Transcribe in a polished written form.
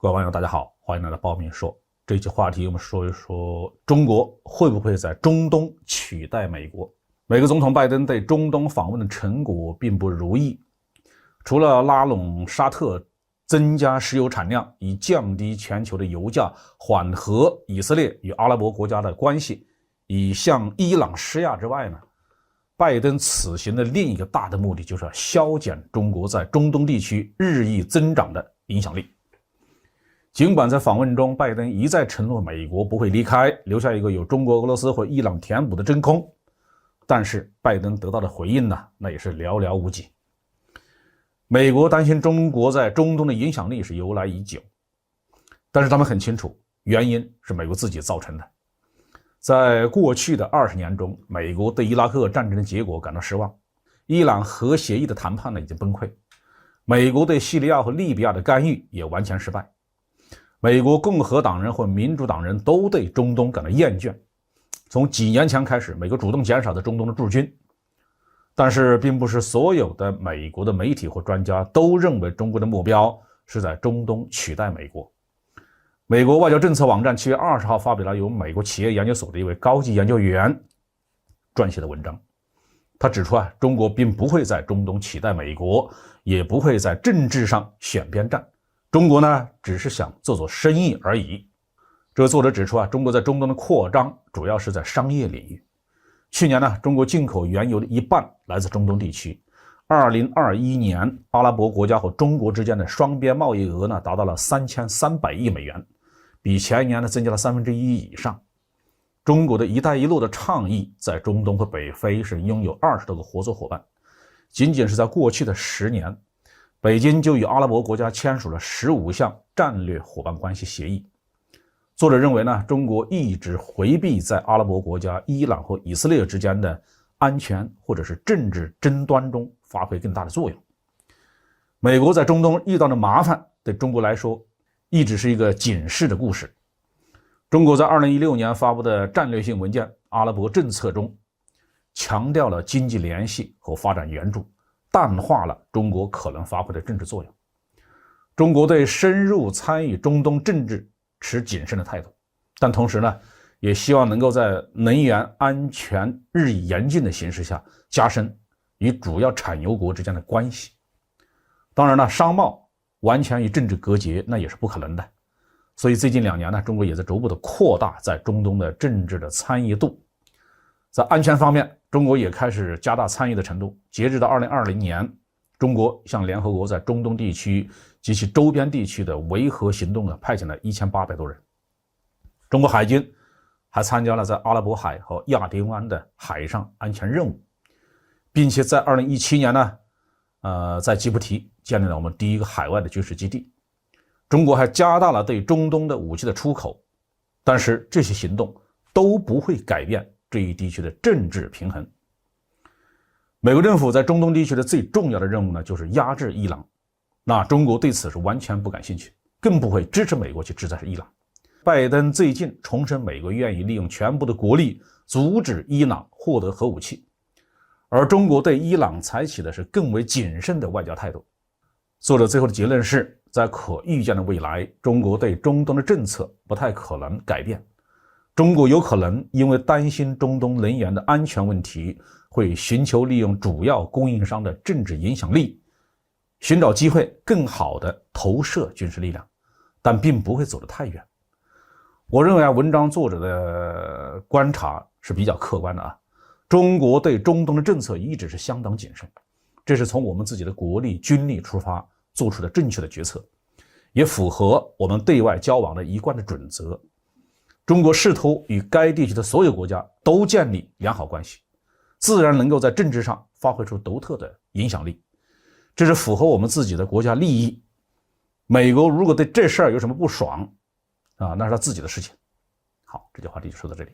各位网友大家好，欢迎来到包明说。这期话题我们说一说中国会不会在中东取代美国。美国总统拜登对中东访问的成果并不如意，除了拉拢沙特增加石油产量以降低全球的油价，缓和以色列与阿拉伯国家的关系，以向伊朗施压之外呢，拜登此行的另一个大的目的就是要削减中国在中东地区日益增长的影响力。尽管在访问中拜登一再承诺美国不会离开，留下一个有中国、俄罗斯或伊朗填补的真空，但是拜登得到的回应呢，那也是寥寥无几。美国担心中国在中东的影响力是由来已久，但是他们很清楚，原因是美国自己造成的。在过去的20年中，美国对伊拉克战争的结果感到失望，伊朗核协议的谈判呢已经崩溃，美国对叙利亚和利比亚的干预也完全失败。美国共和党人或民主党人都对中东感到厌倦，从几年前开始，美国主动减少在中东的驻军，但是并不是所有的美国的媒体或专家都认为中国的目标是在中东取代美国。美国外交政策网站7月20号发表了由美国企业研究所的一位高级研究员撰写的文章，他指出中国并不会在中东取代美国，也不会在政治上选边站，中国呢只是想做做生意而已。这个作者指出中国在中东的扩张主要是在商业领域。去年呢，中国进口原油的一半来自中东地区。2021年，阿拉伯国家和中国之间的双边贸易额呢达到了3300亿美元，比前一年呢增加了1/3以上。中国的一带一路的倡议在中东和北非是拥有20多个合作伙伴。仅仅是在过去的10年，北京就与阿拉伯国家签署了15项战略伙伴关系协议。作者认为呢，中国一直回避在阿拉伯国家伊朗和以色列之间的安全或者是政治争端中发挥更大的作用。美国在中东遇到的麻烦对中国来说一直是一个警示的故事。中国在2016年发布的战略性文件《阿拉伯政策》中强调了经济联系和发展援助，淡化了中国可能发挥的政治作用。中国对深入参与中东政治持谨慎的态度，但同时呢，也希望能够在能源安全日益严峻的形势下，加深与主要产油国之间的关系。当然了，商贸完全与政治隔绝那也是不可能的。所以最近2年呢，中国也在逐步的扩大在中东的政治的参与度。在安全方面，中国也开始加大参与的程度。截止到2020年，中国向联合国在中东地区及其周边地区的维和行动派遣了1800多人。中国海军还参加了在阿拉伯海和亚丁湾的海上安全任务，并且在2017年呢，在吉布提建立了我们第一个海外的军事基地。中国还加大了对中东的武器的出口，但是这些行动都不会改变这一地区的政治平衡。美国政府在中东地区的最重要的任务呢，就是压制伊朗。那中国对此是完全不感兴趣，更不会支持美国去制裁伊朗。拜登最近重申美国愿意利用全部的国力阻止伊朗获得核武器，而中国对伊朗采取的是更为谨慎的外交态度。作者最后的结论是，在可预见的未来，中国对中东的政策不太可能改变。中国有可能因为担心中东能源的安全问题，会寻求利用主要供应商的政治影响力，寻找机会更好的投射军事力量，但并不会走得太远。我认为文章作者的观察是比较客观的中国对中东的政策一直是相当谨慎，这是从我们自己的国力军力出发做出的正确的决策，也符合我们对外交往的一贯的准则。中国试图与该地区的所有国家都建立良好关系，自然能够在政治上发挥出独特的影响力，这是符合我们自己的国家利益。美国如果对这事儿有什么不爽那是他自己的事情。好，这句话题就说到这里。